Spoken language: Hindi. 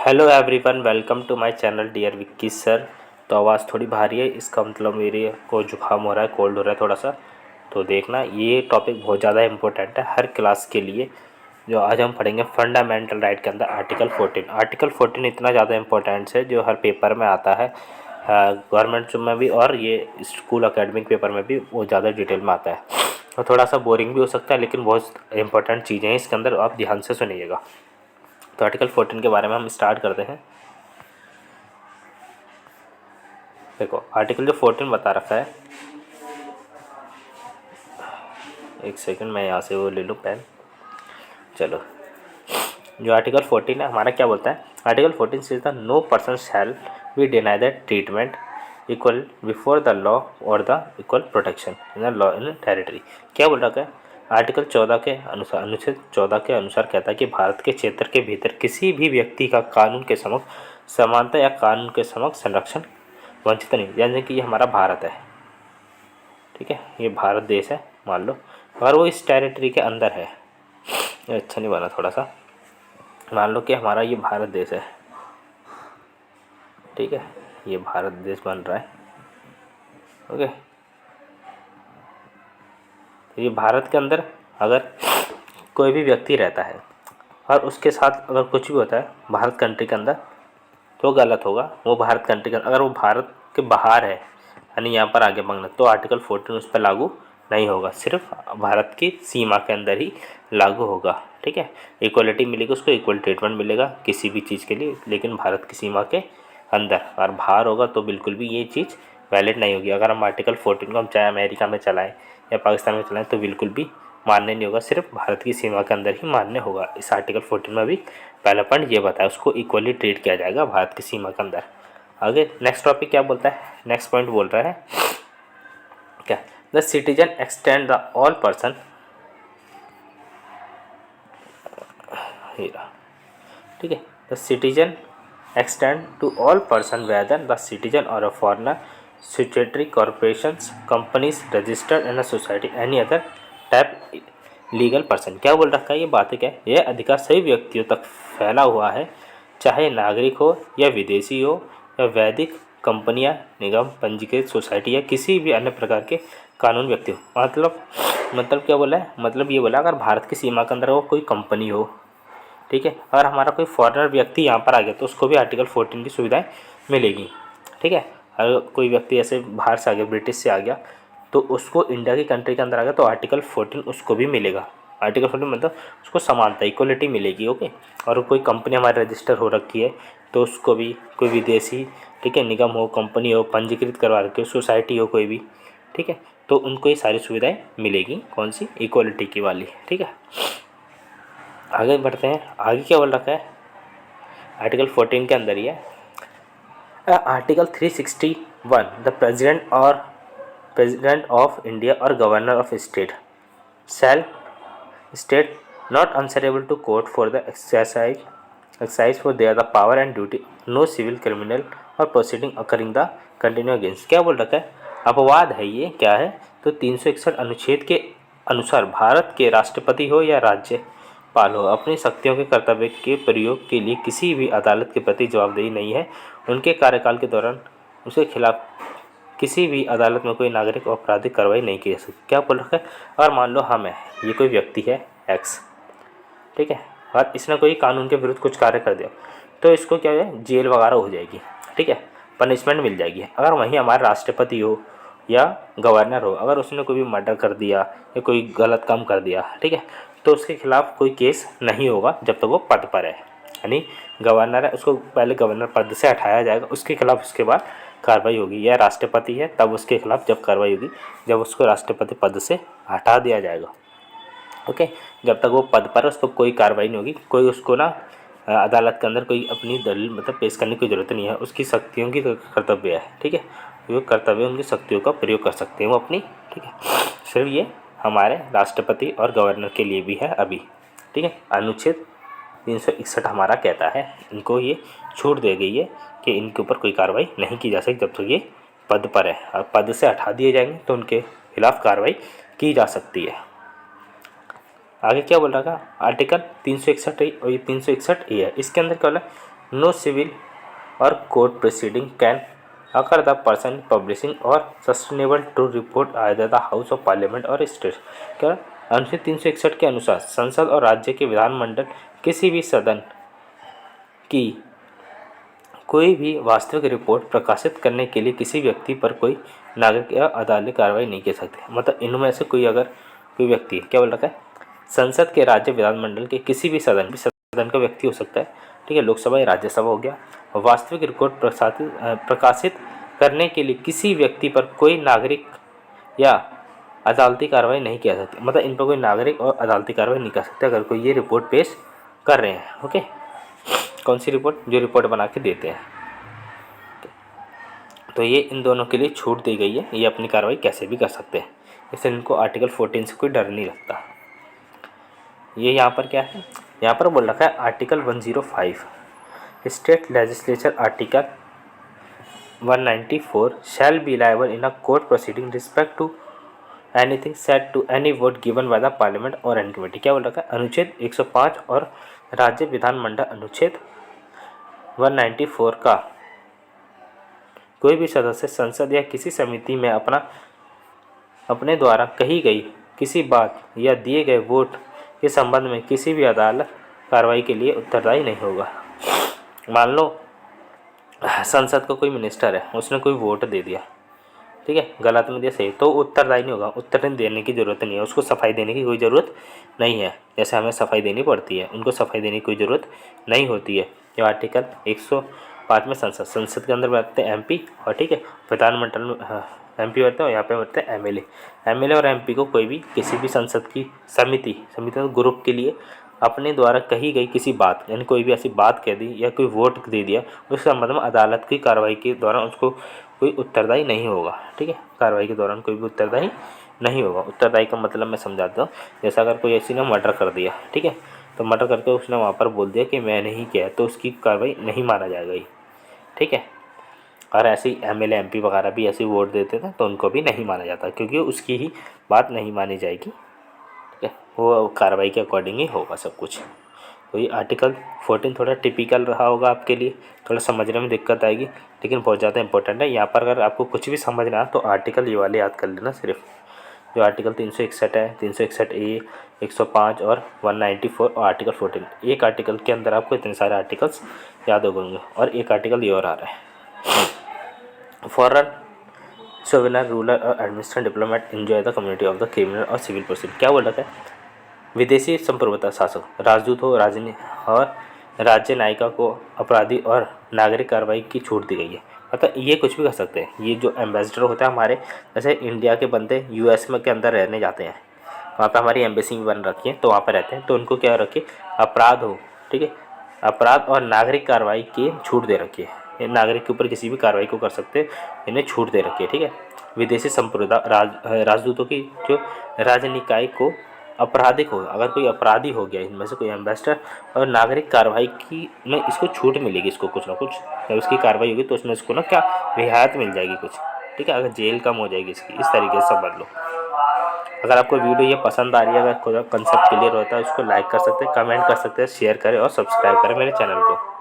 Hello everyone, welcome to my channel dear Vicky sir. तो आवाज़ थोड़ी भारी है, इसका मतलब मेरे को जुकाम हो रहा है, कोल्ड हो रहा है थोड़ा सा। तो देखना, ये टॉपिक बहुत ज़्यादा इम्पोर्टेंट है हर क्लास के लिए। जो आज हम पढ़ेंगे फंडामेंटल राइट के अंदर आर्टिकल 14। आर्टिकल 14 इतना ज़्यादा इम्पोर्टेंट है जो हर पेपर में आता है, गवर्नमेंट में भी और ये स्कूल अकेडमिक पेपर में भी बहुत ज़्यादा डिटेल में आता है। और थोड़ा सा बोरिंग भी हो सकता है, लेकिन बहुत इंपॉर्टेंट चीज़ें हैं इसके अंदर, आप ध्यान से सुनिएगा। तो आर्टिकल 14 के बारे में हम स्टार्ट करते हैं। देखो, आर्टिकल जो 14 बता रखा है, एक सेकंड मैं यहाँ से वो ले लूँ पेन। चलो, जो आर्टिकल 14 है हमारा क्या बोलता है। आर्टिकल 14 से the no person shall be deny the treatment equal before the law और the equal protection in the law in territory. क्या बोल रखा है आर्टिकल 14 के अनुसार, अनुच्छेद 14 के अनुसार कहता है कि भारत के क्षेत्र के भीतर किसी भी व्यक्ति का कानून के समक्ष समानता या कानून के समक्ष संरक्षण वंचित नहीं। यानी कि ये हमारा भारत है, ठीक है, ये भारत देश है मान लो, और वो इस टेरिटरी के अंदर है। ये अच्छा नहीं बना थोड़ा सा। मान लो कि हमारा ये भारत देश है, ठीक है, ये भारत देश बन रहा है, ओके। तो ये भारत के अंदर अगर कोई भी व्यक्ति रहता है और उसके साथ अगर कुछ भी होता है भारत कंट्री के अंदर, तो गलत होगा। वो भारत कंट्री का, अगर वो भारत के बाहर है यानी यहाँ पर आगे मांगना, तो आर्टिकल 14 उस पर लागू नहीं होगा, सिर्फ भारत की सीमा के अंदर ही लागू होगा, ठीक है। इक्वलिटी मिलेगी उसको, इक्वल ट्रीटमेंट मिलेगा किसी भी चीज़ के लिए, लेकिन भारत की सीमा के अंदर। और बाहर होगा तो बिल्कुल भी ये चीज़ वैलिड नहीं होगी। अगर हम आर्टिकल 14 को हम चाहे अमेरिका में चलाएँ या पाकिस्तान में चलाएँ तो बिल्कुल भी मान्य नहीं होगा, सिर्फ भारत की सीमा के अंदर ही मान्य होगा। इस आर्टिकल 14 में भी पहला पॉइंट ये बताया, उसको इक्वली ट्रीट किया जाएगा भारत की सीमा के अंदर। आगे नेक्स्ट टॉपिक क्या बोलता है, नेक्स्ट पॉइंट बोल रहा है क्या, the citizen extend the all person, ठीक है, the citizen extend to all person whether the citizen or a foreigner, statutory corporations, companies registered in a society, any other type legal person. क्या बोल रखा है, ये बात है क्या, यह अधिकार सभी व्यक्तियों तक फैला हुआ है, चाहे नागरिक हो या विदेशी हो या वैदिक कंपनियां, निगम, पंजीकृत सोसाइटी या किसी भी अन्य प्रकार के कानून व्यक्ति हो। मतलब क्या बोला है, मतलब ये बोला अगर भारत की सीमा के अंदर वो कोई कंपनी हो, ठीक है, अगर हमारा कोई फॉरेनर व्यक्ति यहाँ पर आ गया तो उसको भी आर्टिकल 14 की सुविधाएं मिलेगी, ठीक है। अगर कोई व्यक्ति ऐसे बाहर से आ गया, ब्रिटिश से आ गया, तो उसको इंडिया की कंट्री के अंदर आ गया तो आर्टिकल 14 उसको भी मिलेगा। आर्टिकल 14 मतलब उसको समानता, इक्वलिटी मिलेगी, ओके। और कोई कंपनी हमारे रजिस्टर हो रखी है तो उसको भी, कोई विदेशी, ठीक है, निगम हो, कंपनी हो, पंजीकृत करवा रखी हो, सोसाइटी हो कोई भी, ठीक है, तो उनको ये सारी सुविधाएँ मिलेगी। कौन सी, इक्वलिटी की वाली, ठीक है। आगे बढ़ते हैं, आगे क्या बोल रखा है आर्टिकल 14 के अंदर ही है, article 361, the president of India और governor of state shall state not answerable to court for the exercise for their the power and duty, no civil criminal और proceeding occurring the continue against. क्या बोल रखा है, अपवाद है ये, क्या है, तो 361 अनुच्छेद के अनुसार भारत के राष्ट्रपति हो या राज्यपाल हो, अपनी शक्तियों के कर्तव्य के प्रयोग के लिए किसी भी अदालत के प्रति जवाबदेही नहीं है। उनके कार्यकाल के दौरान उसके खिलाफ किसी भी अदालत में कोई नागरिक आपराधिक कार्रवाई नहीं की जा सकती। क्या बोल रखा है, अगर मान लो हम है, ये कोई व्यक्ति है एक्स, ठीक है, और इसने कोई कानून के विरुद्ध कुछ कार्य कर दिया तो इसको क्या है, जेल वगैरह हो जाएगी, ठीक है, पनिशमेंट मिल जाएगी। अगर वहीं हमारे राष्ट्रपति हो या गवर्नर हो, अगर उसने कोई भी मर्डर कर दिया या कोई गलत काम कर दिया, ठीक है, तो उसके खिलाफ कोई केस नहीं होगा जब तक वो पद पर है। यानी गवर्नर है, उसको पहले गवर्नर पद से हटाया जाएगा, उसके खिलाफ उसके बाद कार्रवाई होगी। या राष्ट्रपति है तब उसके खिलाफ जब कार्रवाई होगी जब उसको राष्ट्रपति पद से हटा दिया जाएगा, ओके। जब तक वो पद पर है उस पर कोई कार्रवाई नहीं होगी, कोई उसको ना अदालत के अंदर कोई अपनी दलील मतलब पेश करने की ज़रूरत नहीं है, उसकी शक्तियों की कर्तव्य है, ठीक है, वो कर्तव्य उनकी शक्तियों का प्रयोग कर सकते हैं वो अपनी, ठीक है। सिर्फ ये हमारे राष्ट्रपति और गवर्नर के लिए भी है अभी, ठीक है। अनुच्छेद 361 हमारा कहता है इनको ये छूट दे गई है कि इनके ऊपर कोई कार्रवाई नहीं की जा सकती जब तक ये पद पर है, और पद से हटा दिए जाएंगे तो उनके खिलाफ कार्रवाई की जा सकती है। आगे क्या बोल रहा था, आर्टिकल 361 और ये 361 ए है, इसके अंदर क्या बोला, no civil or court proceeding can occur the person publishing or sustainable to report either the House of Parliament or state। क्या अनुच्छेद 361 के अनुसार संसद और राज्य के विधानमंडल किसी भी सदन की कोई भी वास्तविक रिपोर्ट प्रकाशित करने के लिए किसी व्यक्ति पर कोई नागरिक या अदालती कार्रवाई नहीं कर सकते। मतलब इनमें से कोई अगर कोई व्यक्ति क्या बोल रखा है, संसद के राज्य विधानमंडल के किसी भी सदन का व्यक्ति हो सकता है, ठीक है, लोकसभा या राज्यसभा हो गया, वास्तविक रिपोर्ट प्रकाशित करने के लिए किसी व्यक्ति पर कोई नागरिक या अदालती कार्रवाई नहीं किया सकती। मतलब इन पर कोई नागरिक और अदालती कार्रवाई नहीं कर सकते अगर कोई ये रिपोर्ट पेश कर रहे हैं। ओके, कौन सी रिपोर्ट? जो रिपोर्ट बना के देते हैं। तो ये इन दोनों के लिए छूट दी गई है, ये अपनी कार्रवाई कैसे भी कर सकते हैं, इसलिए इनको आर्टिकल 14 से कोई डर नहीं लगता। ये यहाँ पर क्या है, यहाँ पर बोल रखा है article 105 state legislature article 194 shall be liable in a court proceeding respect to anything said to any vote given by the parliament और एनी कमेटी। क्या बोल रखा है, अनुच्छेद 105 और राज्य विधानमंडल अनुच्छेद 194 का कोई भी सदस्य संसद या किसी समिति में अपने द्वारा कही गई किसी बात या दिए गए वोट के संबंध में किसी भी अदालत कार्रवाई के लिए उत्तरदायी नहीं होगा। मान लो संसद का कोई मिनिस्टर है, उसने कोई वोट दे दिया, ठीक है, गलत में दिया सही, तो उत्तरदायी नहीं होगा, उत्तर देने की ज़रूरत नहीं है, उसको सफाई देने की कोई ज़रूरत नहीं है। जैसे हमें सफाई देनी पड़ती है, उनको सफाई देने की कोई ज़रूरत नहीं होती है। ये आर्टिकल 105 में संसद के अंदर बैठते हैं MP और, ठीक है, विधानमंडल में MP बैठते हैं और यहाँ पे बैठते हैं MLA और MP को कोई भी किसी भी संसद की समिति ग्रुप के लिए अपने द्वारा कही गई किसी बात, यानी कोई भी ऐसी बात कह दी या कोई वोट दे दिया, उस संबंध में अदालत की कार्रवाई के दौरान उसको कोई उत्तरदायी नहीं होगा। ठीक है, कार्रवाई के दौरान कोई भी उत्तरदायी नहीं होगा। उत्तरदायी का मतलब मैं समझाता हूँ, जैसा अगर कोई ऐसी ने मर्डर कर दिया, ठीक है, तो मर्डर करके उसने वहाँ पर बोल दिया कि मैंने ही किया, तो उसकी कार्रवाई नहीं माना जाएगा ये। ठीक है, और ऐसे ही MLA MP वगैरह भी ऐसे वोट देते थे तो उनको भी नहीं माना जाता, क्योंकि उसकी ही बात नहीं मानी जाएगी। ठीक है, वो कार्रवाई के अकॉर्डिंग ही होगा सब कुछ। तो ये आर्टिकल 14 थोड़ा टिपिकल रहा होगा आपके लिए, थोड़ा समझने में दिक्कत आएगी, लेकिन बहुत ज़्यादा इंपॉर्टेंट है। यहाँ पर अगर आपको कुछ भी समझना है तो आर्टिकल ये वाले याद कर लेना सिर्फ, जो आर्टिकल 361 है, 361A, 105 और 194 और आर्टिकल 14। एक आर्टिकल के अंदर आपको इतने सारे आर्टिकल्स याद हो गए। और एक आर्टिकल ये और आ रहा है, फॉरेन सोवेनियर रूलर और administration diplomat enjoy the community of the criminal और सिविल प्रोसीड। क्या बोल रखा है, विदेशी संप्रभुता शासक, राजदूत हो, और राज्य नायिका को अपराधी और नागरिक कार्रवाई की छूट दी गई है। मतलब ये कुछ भी कर सकते हैं। ये जो एम्बेसडर होता है हमारे, जैसे इंडिया के बंदे US में के अंदर रहने जाते हैं, वहाँ पे हमारी एम्बेसी बन रखी है, तो वहाँ पर रहते हैं, तो उनको क्या रखिए, अपराध हो, ठीक है, अपराध और नागरिक कार्रवाई की छूट दे रखी है। ये नागरिक के ऊपर किसी भी कार्रवाई को कर सकते हैं, इन्हें छूट दे रखी है। ठीक है, विदेशी संप्रभुता राजदूतों की जो राजनिकाय को आपराधिक हो, अगर कोई अपराधी हो गया इनमें से कोई एम्बेसडर, और नागरिक कार्रवाई की में इसको छूट मिलेगी, इसको कुछ ना कुछ, जब उसकी कार्रवाई होगी तो उसमें इसको ना क्या रियायत मिल जाएगी कुछ। ठीक है, अगर जेल कम हो जाएगी इसकी, इस तरीके से समझ लो। अगर आपको वीडियो ये पसंद आ रही है, अगर कोई कंसेप्ट क्लियर होता है, उसको लाइक कर सकते हैं, कमेंट कर सकते हैं, शेयर करें और सब्सक्राइब करें मेरे चैनल को।